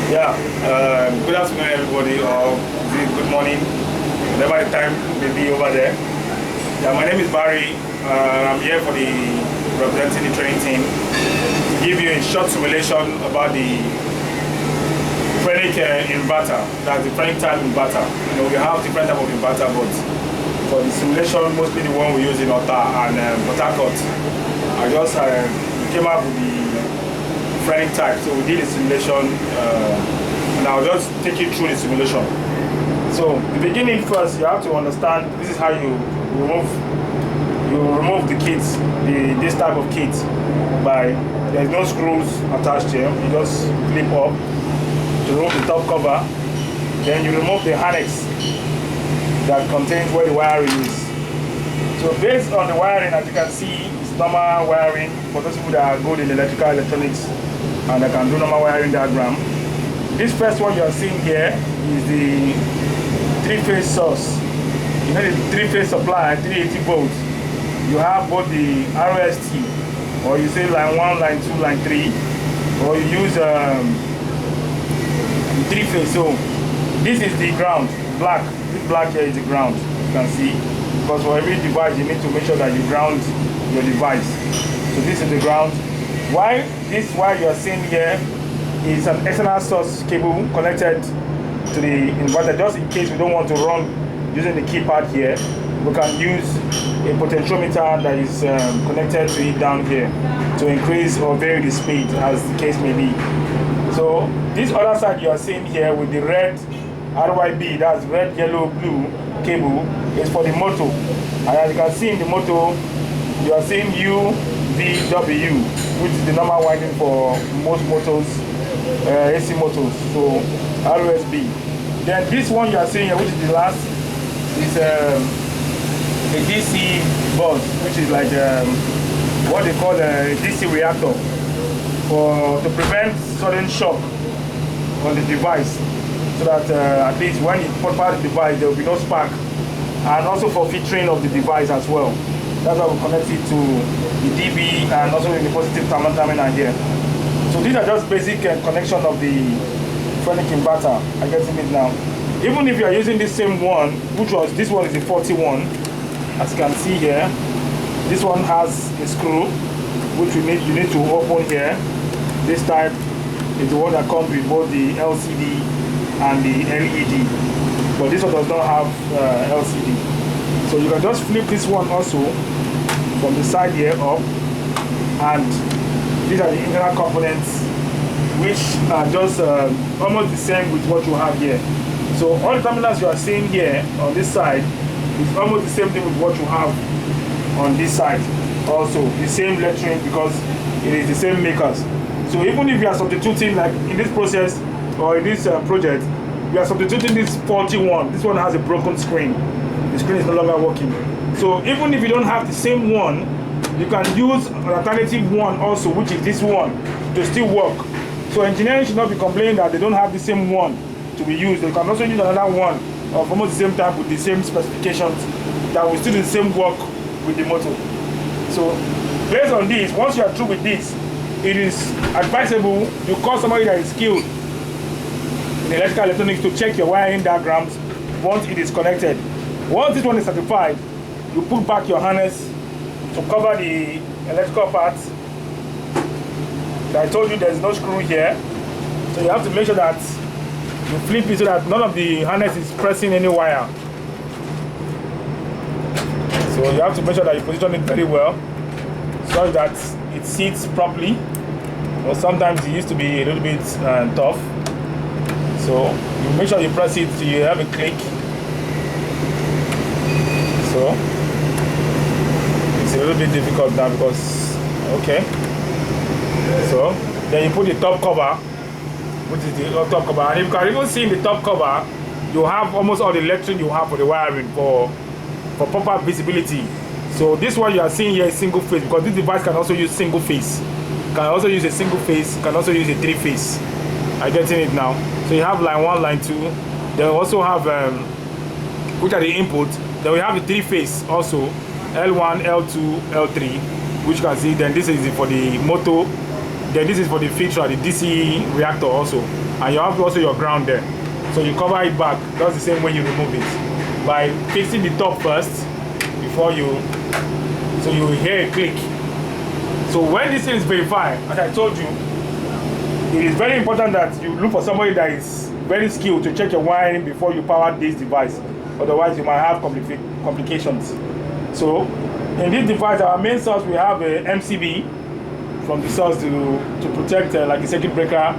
Yeah, good afternoon, everybody, or good morning, whatever the time may be over there. Yeah, my name is Barry. I'm here for representing the training team to give you a short simulation about the Phrenic inverter. That's the Phrenic type inverter. You know, we have different type of inverter, but for the simulation, mostly the one we use in Ota and Port Harcourt. I just came up with the Phrenic type, so we did a simulation, and I'll just take you through the simulation. So the beginning first, you have to understand this is how you remove the kit, this type of kit. By there's no screws attached here. You just flip up to remove the top cover, then you remove the harness that contains where the wiring is. So based on the wiring, as you can see, it's normal wiring for those people that are good in electrical electronics and I can do normal wiring diagram. This first one you are seeing here is the three-phase source. You know the three-phase supply, 380 volts. You have both the ROST, or you say line 1, line 2, line 3, or you use three-phase. So this is the ground, black. This black here is the ground, you can see. Because for every device, you need to make sure that you ground your device. So this is the ground. Why this wire you are seeing here is an external source cable connected to the inverter. Just in case we don't want to run using the keypad here, we can use a potentiometer that is connected to it down here to increase or vary the speed as the case may be. So this other side you are seeing here with the red RYB, that's red, yellow, blue cable, is for the motor. And as you can see in the motor, you are seeing UVW, which is the normal winding for most motors, AC motors, so ROSB. Then this one you are seeing here, which is the last, is a DC bus, which is like what they call a DC reactor, to prevent sudden shock on the device, so that at least when you power the device, there will be no spark, and also for filtering of the device as well. That's why we connect it to the DB and also in the positive terminal here. So these are just basic connection of the Phrenic inverter. I get it now. Even if you are using the same one, which was this one is a 41, as you can see here, this one has a screw which you need to open here. This type is the one that comes with both the LCD and the LED, but this one does not have LCD. So you can just flip this one also from the side here up, and these are the internal components which are just almost the same with what you have here. So all the terminals you are seeing here on this side is almost the same thing with what you have on this side. Also the same lettering because it is the same makers. So even if you are substituting, like in this process or in this project, we are substituting this 41. This one has a broken screen. The screen is no longer working. So even if you don't have the same one, you can use an alternative one also, which is this one, to still work. So engineering should not be complaining that they don't have the same one to be used. They can also use another one of almost the same type with the same specifications that will still do the same work with the motor. So based on this, once you are through with this, it is advisable you call somebody that is skilled in electrical electronics to check your wiring diagrams once it is connected. Once this one is certified, you put back your harness to cover the electrical parts. I told you there's no screw here, so you have to make sure that you flip it so that none of the harness is pressing any wire. So you have to make sure that you position it very well so that it sits properly. Or sometimes it used to be a little bit tough. So you make sure you press it till you have a click. So it's a little bit difficult now because, okay. So then you put the top cover, which is the top cover, and you can even see in the top cover, you have almost all the electric you have for the wiring for proper visibility. So this one you are seeing here is single phase, because this device can also use single phase. Can also use a single phase, can also use a three phase. I'm getting it now. So you have line 1, line 2. Then we also have which are the inputs. Then we have the three phase also, L1, L2, L3, which you can see. Then this is for the motor. Then this is for the filter, the DC reactor also. And you have also your ground there. So you cover it back, that's the same way you remove it. By fixing the top first, before you, so you will hear a click. So when this thing is verified, as I told you, it is very important that you look for somebody that is very skilled to check your wiring before you power this device. Otherwise, you might have complications. So in this device, our main source, we have a MCB from the source to protect like a circuit breaker,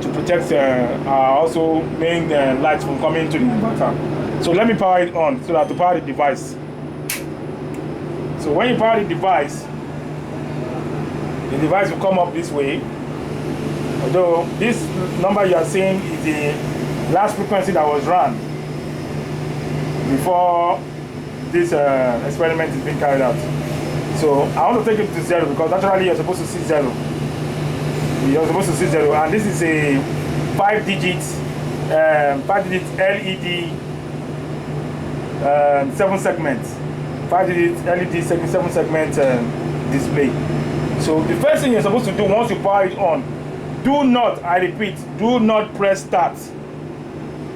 to protect our also main lights from coming to the inverter. So let me power it on so that to power the device. So when you power the device will come up this way. Although this number you are seeing is the last frequency that was run before this experiment is being carried out. So I want to take it to 0 because naturally you're supposed to see 0. You're supposed to see 0, and this is a 5-digit LED 7-segment. 5-digit LED 7-segment display. So the first thing you're supposed to do once you power it on, do not, I repeat, do not press start.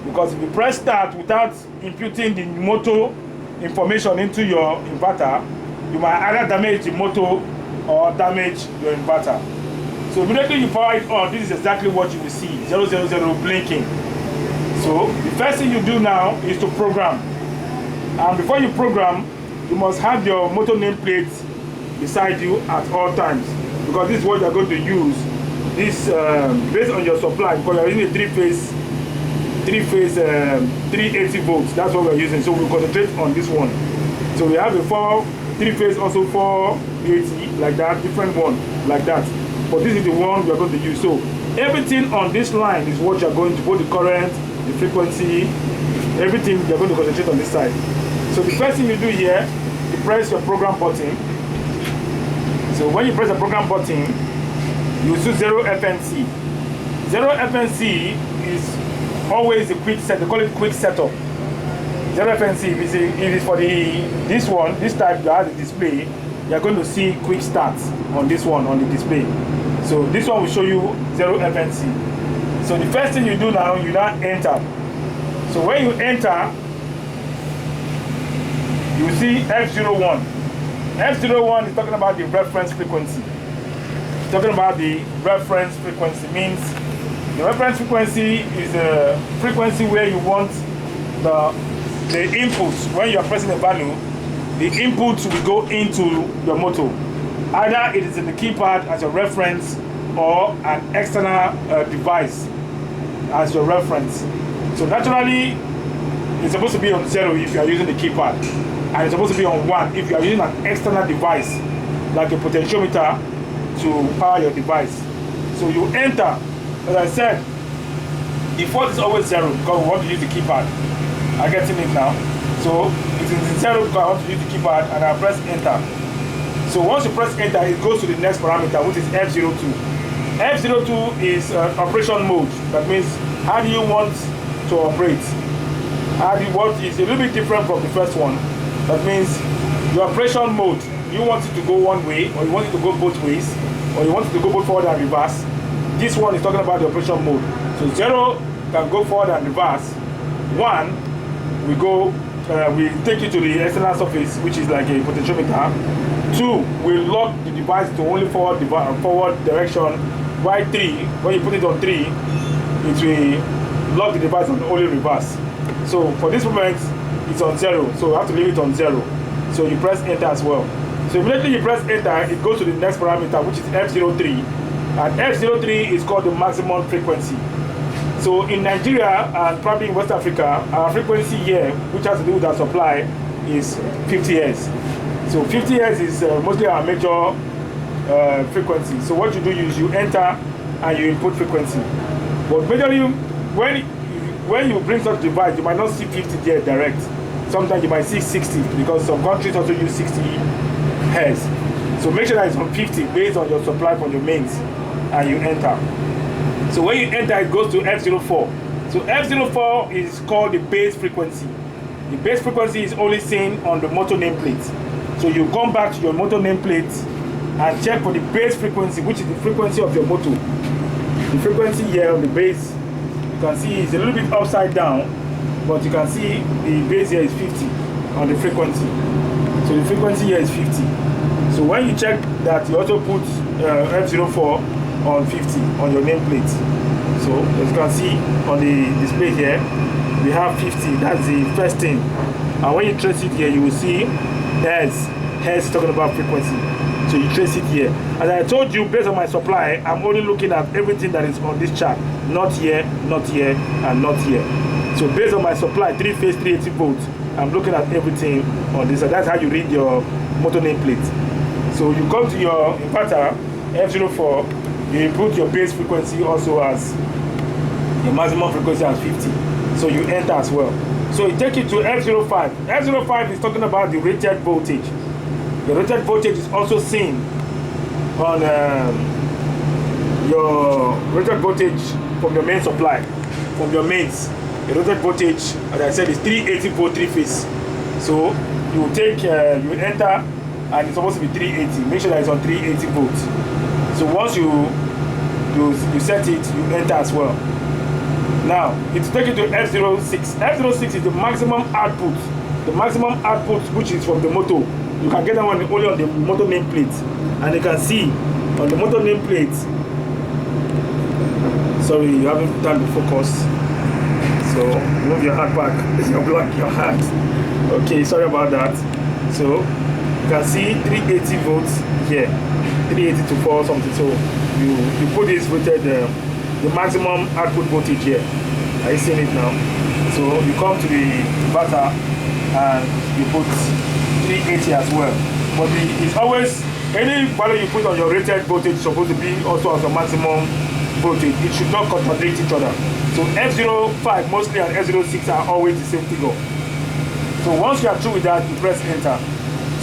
Because if you press start without imputing the motor information into your inverter, you might either damage the motor or damage your inverter. So immediately you power it on, this is exactly what you will see, 000 blinking. So the first thing you do now is to program. And before you program, you must have your motor nameplate beside you at all times, because this is what you're going to use. This based on your supply, because you're using a three-phase 380 volts. That's what we're using. So we'll concentrate on this one. So we have a 3-phase also 480 like that, different one like that. But this is the one we're going to use. So everything on this line is what you're going to, both the current, the frequency, everything you're going to concentrate on this side. So the first thing you do here, you press your program button. So when you press the program button, you choose 0 FNC. 0 FNC is always a quick set. They call it quick setup. 0 FNC, if it is for this type that has the display, you're going to see quick start on this one on the display. So this one will show you 0 FNC. So the first thing you do now, you now enter. So when you enter, you will see F01. F01 is talking about the reference frequency. It's talking about the reference frequency. Means the reference frequency is a frequency where you want the inputs. When you are pressing a value, the inputs will go into your motor. Either it is in the keypad as your reference or an external device as your reference. So naturally, it's supposed to be on 0 if you are using the keypad, and it's supposed to be on 1 if you are using an external device like a potentiometer to power your device. So you enter. As I said, default is always 0 because we want to use the keypad. I'm getting it now. So it is 0 because I want to use the keypad, and I press enter. So once you press enter, it goes to the next parameter, which is F02. F02 is operation mode. That means how do you want to operate? What is a little bit different from the first one. That means your operation mode. You want it to go one way, or you want it to go both ways, or you want it to go both forward and reverse. This one is talking about the operation mode. So 0 can go forward and reverse. 1 we take you to the external surface, which is like a potentiometer. 2 will lock the device to only forward direction. While 3, when you put it on 3, it will lock the device on only reverse. So for this moment, it's on 0. So you have to leave it on 0. So you press enter as well. So immediately you press enter, it goes to the next parameter, which is F03. And F03 is called the maximum frequency. So in Nigeria and probably in West Africa, our frequency here, which has to do with our supply, is 50 Hz. So 50 Hz is mostly our major frequency. So what you do is you enter and you input frequency. But majorly, when you bring such device, you might not see 50 there direct. Sometimes you might see 60 because some countries also use 60 Hz. So make sure that it's on 50 based on your supply from your mains, and you enter. So when you enter, it goes to F04. So F04 is called the base frequency. The base frequency is only seen on the motor nameplate. So you come back to your motor nameplate and check for the base frequency, which is the frequency of your motor. The frequency here on the base, you can see it's a little bit upside down, but you can see the base here is 50 on the frequency. So the frequency here is 50. So when you check that, you also put F04 on 50 on your nameplate. So as you can see on the display here, we have 50. That's the first thing. And when you trace it here, you will see Hertz is talking about frequency. So you trace it here. As I told you, based on my supply, I'm only looking at everything that is on this chart. Not here, and not here. So based on my supply, 3-phase 380 volts, I'm looking at everything on this. So that's how you read your motor nameplate. So you come to your inverter, F04, you input your base frequency also as your maximum frequency as 50. So you enter as well. So it takes you to F05. F05 is talking about the rated voltage. The rated voltage is also seen on your rated voltage from your main supply, from your mains. The rated voltage, as I said, is 380 volt 3-phase. So you take, you enter, and it's supposed to be 380. Make sure that it's on 380 volts. So once you set it, you enter as well. Now, it's taken to F06. F06 is the maximum output. The maximum output, which is from the motor. You can get that one only on the motor nameplate. And you can see on the motor nameplate. Sorry, you haven't done the focus. So, move your hand back. You'll block your hand. Okay, sorry about that. So, you can see 380 volts here. 380 to 4 something. So, you put this rated the maximum output voltage here. Are you seeing it now? So you come to the inverter and you put 380 as well. But it's always, any value you put on your rated voltage is supposed to be also as a maximum voltage. It should not contradict each other. So F05 mostly and F06 are always the same figure. So once you are through with that, you press enter.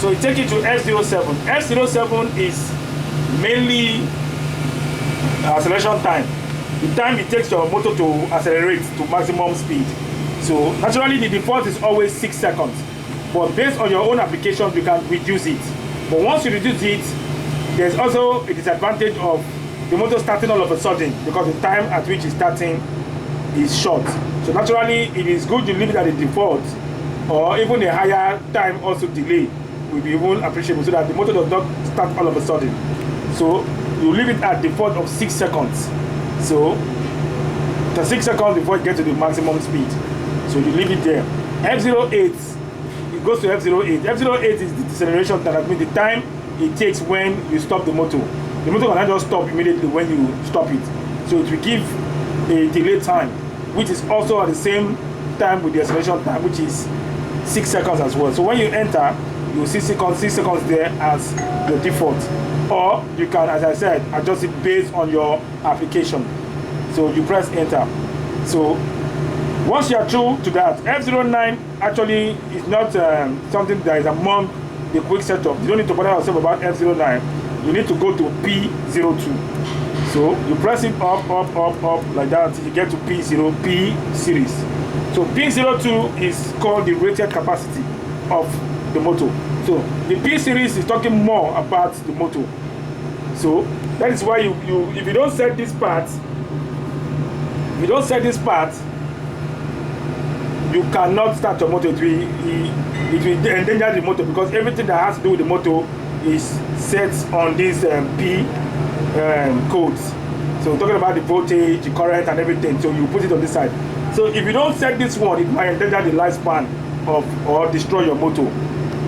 So it takes you to F07. F07 is mainly acceleration time. The time it takes your motor to accelerate to maximum speed. So naturally the default is always 6 seconds. But based on your own application, you can reduce it. But once you reduce it, there's also a disadvantage of the motor starting all of a sudden, because the time at which it's starting is short. So naturally it is good to leave it at the default, or even a higher time also delay will be even appreciable, so that the motor does not start all of a sudden. So you leave it at default of 6 seconds. So the 6 seconds before it gets to the maximum speed. So you leave it there. F08, it goes to F08. F08 is the deceleration time. That means the time it takes when you stop the motor. The motor cannot just stop immediately when you stop it. So it will give a delay time, which is also at the same time with the acceleration time, which is 6 seconds as well. So when you enter, you will see 6 seconds there as your default. Or you can, as I said, adjust it based on your application. So you press enter. So once you are through to that, F09 actually is not something that is among the quick setup. You don't need to bother yourself about F09. You need to go to P02. So you press it up like that until you get to P0, P series. So P02 is called the rated capacity of the motor. So the P series is talking more about the motor. So that is why if you don't set this part, you cannot start your motor. It will endanger the motor, because everything that has to do with the motor is set on these P codes. So talking about the voltage, the current and everything, so you put it on this side. So if you don't set this one, it might endanger the lifespan or destroy your motor.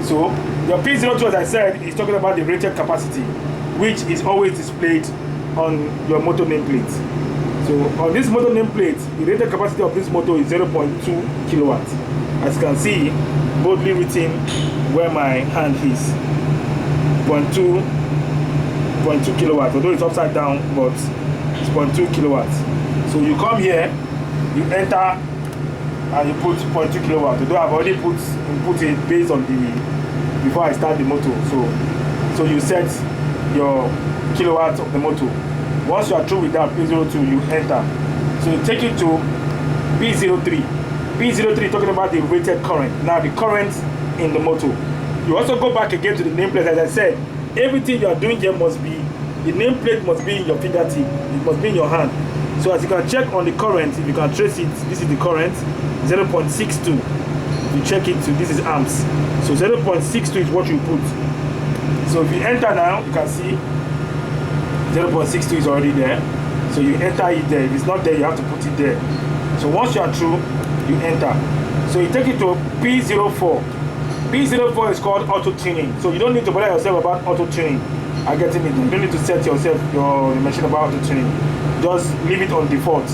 So your P02, as I said, is talking about the rated capacity, which is always displayed on your motor nameplate. So on this motor nameplate, the rated capacity of this motor is 0.2 kilowatts. As you can see, boldly written where my hand is, 0.2 kilowatts, although it's upside down, but it's 0.2 kilowatts. So you come here, you enter, and you put 0.2 kilowatts. Although I've already put it based on before I start the motor. So you set your kilowatts of the motor. Once you are through with that P02, you enter. So you take it to P03. P03 talking about the rated current. Now the current in the motor. You also go back again to the nameplate. As I said, everything you are doing here must be, the nameplate must be in your fingertip, it must be in your hand. So as you can check on the current, if you can trace it, this is the current, 0.62. You check it to, this is amps. So 0.62 is what you put. So if you enter now, you can see 0.62 is already there. So you enter it there. If it's not there, you have to put it there. So once you are through, you enter. So you take it to P04. P04 is called auto tuning. So you don't need to bother yourself about auto tuning. I'm getting it. You don't need to set yourself your machine about auto tuning. Just leave it on default.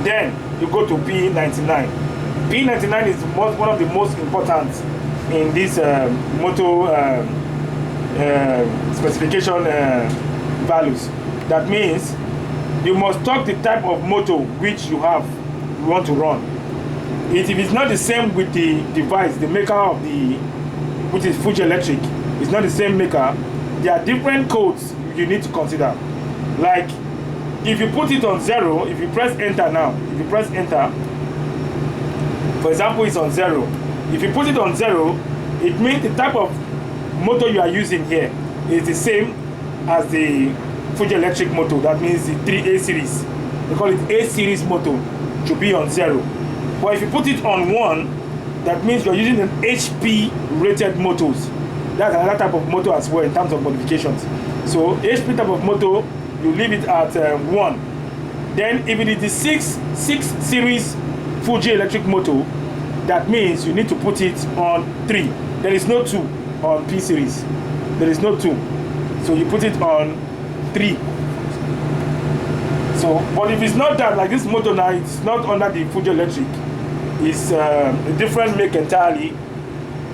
Then you go to P99. P99 is one of the most important in this motor specification values. That means you must talk the type of motor which you want to run. If it's not the same with the device, the maker of the, which is Fuji Electric, it's not the same maker, there are different codes you need to consider. Like if you put it on 0, if you press enter now, if you press enter, for example, it's on 0. If you put it on 0, it means the type of motor you are using here is the same as the Fuji Electric motor. That means the 3A series. They call it A series motor, to be on 0. But if you put it on 1, that means you're using an HP rated motors. That's another type of motor as well in terms of modifications. So HP type of motor, you leave it at 1. Then if it is the 6 series Fuji Electric motor, that means you need to put it on 3. There is no 2 on P series. There is no 2. So you put it on 3. So, but if it's not that, like this motor now, it's not under the Fuji Electric. It's a different make entirely.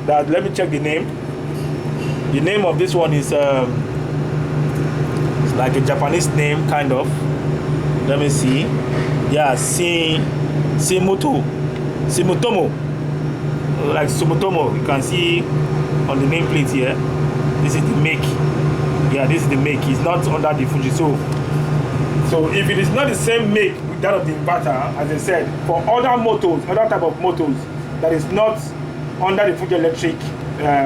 That, let me check the name. The name of this one is it's like a Japanese name, kind of. Let me see. Yeah, Sumutomo, like Sumutomo. You can see on the nameplate here. This is the make. Yeah, this is the make. It's not under the Fuji. So if it is not the same make with that of the inverter, as I said, for other motors, other type of motors that is not under the Fuji Electric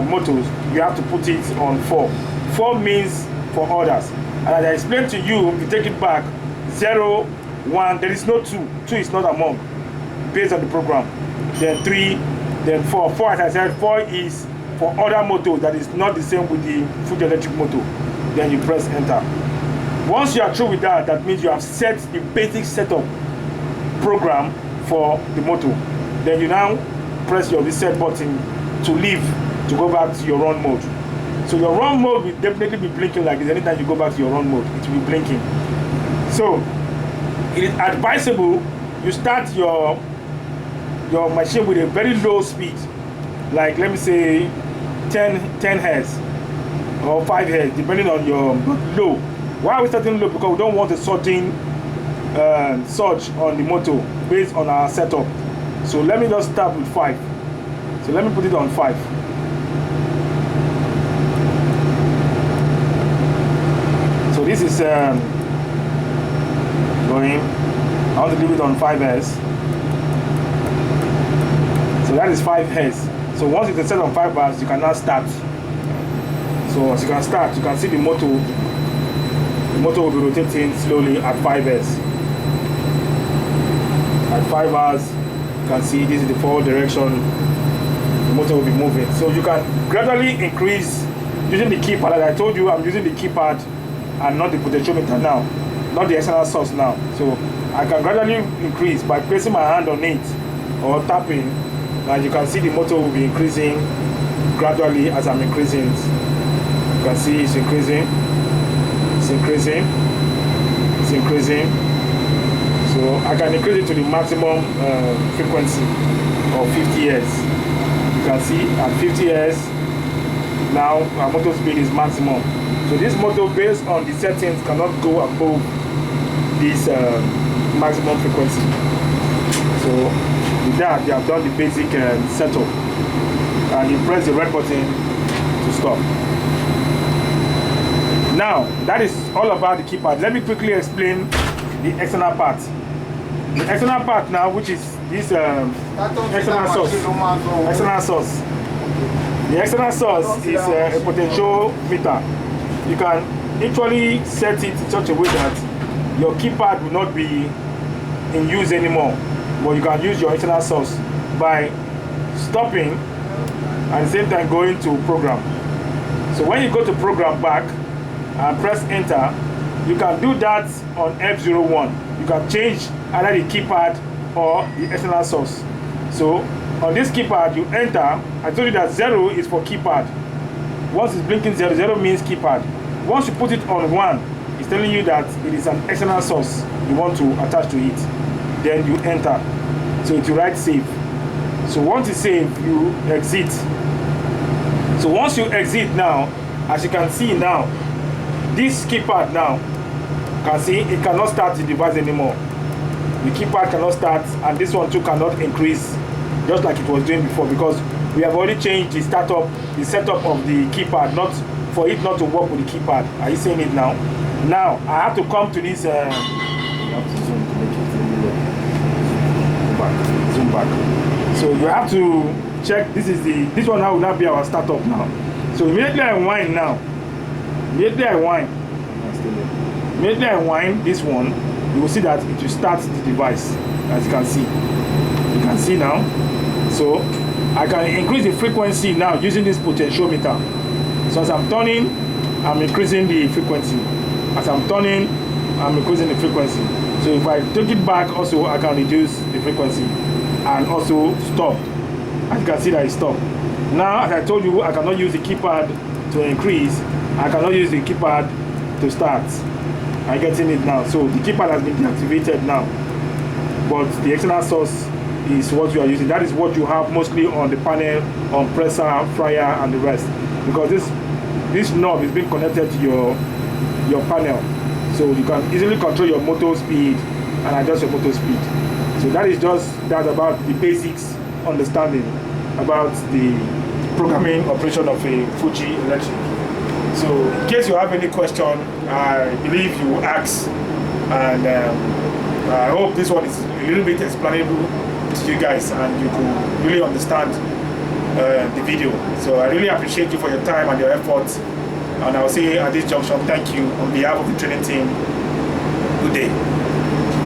motors, you have to put it on 4. 4 means for others. And as I explained to you, if you take it back, 0, 1, there is no 2. 2 is not among, based on the program. Then 3, then 4. 4, as I said, 4 is for other motors that is not the same with the Fuji Electric motor. Then you press enter. Once you are through with that, that means you have set the basic setup program for the motor. Then you now press your reset button to leave, to go back to your run mode. So your run mode will definitely be blinking like this. Anytime you go back to your run mode, it will be blinking. So it is advisable you start your machine with a very low speed, like let me say 10 Hz or 5 Hz, depending on your low. Why are we starting low? Because we don't want a sudden surge on the motor based on our setup. So let me just start with 5. So let me put it on 5. So this is going. I want to leave it on 5 Hz. So that is 5 Hz. So once it's set on 5 bars, you can now start. So as you can start, you can see the motor. The motor will be rotating slowly at 5 Hz. At 5 bars, you can see this is the forward direction. The motor will be moving. So you can gradually increase using the keypad. Like I told you, I'm using the keypad and not the potentiometer now, not the external source now. So I can gradually increase by placing my hand on it or tapping, and you can see the motor will be increasing gradually as I'm increasing it. You can see it's increasing, it's increasing, it's increasing. So I can increase it to the maximum frequency of 50 Hz. You can see at 50 Hz now our motor speed is maximum. So this motor, based on the settings, cannot go above this maximum frequency. So with that, you have done the basic setup, and you press the red button to stop. Now that is all about the keypad. Let me quickly explain the external part. The external part now, which is this external source. External source. The external source is a potentiometer. you can actually set it in such a way that your keypad will not be in use anymore, but you can use your external source by stopping and at the same time going to program. So when you go to program back and press enter, you can do that on F01. You can change either the keypad or the external source. So on this keypad you enter, I told you that 0 is for keypad. Once it's blinking 0, 0 means keypad. Once you put it on 1, it's telling you that it is an external source you want to attach to it. Then you enter. So it will write save. So once you save, you exit. So once you exit now, as you can see now, this keypad now, you can see it cannot start the device anymore. The keypad cannot start, and this one too cannot increase, just like it was doing before, because we have already changed the setup of the keypad, not for it not to work with the keypad. Are you seeing it now? Now I have to come to this. You have to zoom to make it back. Zoom back. So you have to check. This one now will not be our startup now. So immediately I wind now. Immediately I wind this one, you will see that it will start the device, as you can see. You can see now. So I can increase the frequency now using this potentiometer. So as I'm turning, I'm increasing the frequency. As I'm turning, I'm increasing the frequency. So if I take it back also, I can reduce the frequency and also stop. As you can see that it stopped. Now, as I told you, I cannot use the keypad to increase. I cannot use the keypad to start. I'm getting it now. So the keypad has been deactivated now. But the external source is what you are using. That is what you have mostly on the panel, on presser, fryer, and the rest. Because this knob is being connected to your panel. So you can easily control your motor speed and adjust your motor speed. So that is just that about the basics understanding about the programming operation of a Fuji electric. So in case you have any question, I believe you will ask, and I hope this one is a little bit explainable to you guys and you could really understand the video. So I really appreciate you for your time and your efforts, and I'll say at this junction, thank you on behalf of the training team. Good day.